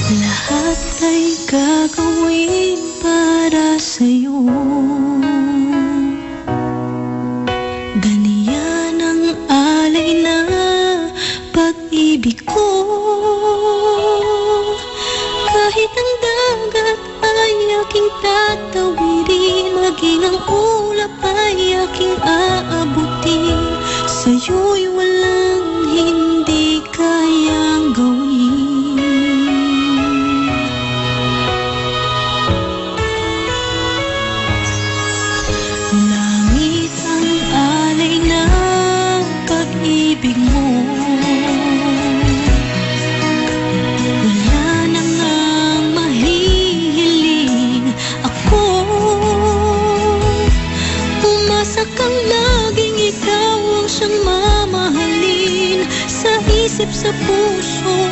Lahat ay gagawin para sa'yo. Ganyan ang alay na pag-ibig ko. Kahit ang dagat ay aking tatawirin, maging ang ulap ay aking aabutin, sa'yo'y walang hindi kayang gawin. Langit ang alay ng pag-ibig mo. Wala na ngang mahihiling ako. Umasa kang laging ikaw ang siyang mamahalin, sa isip, sa puso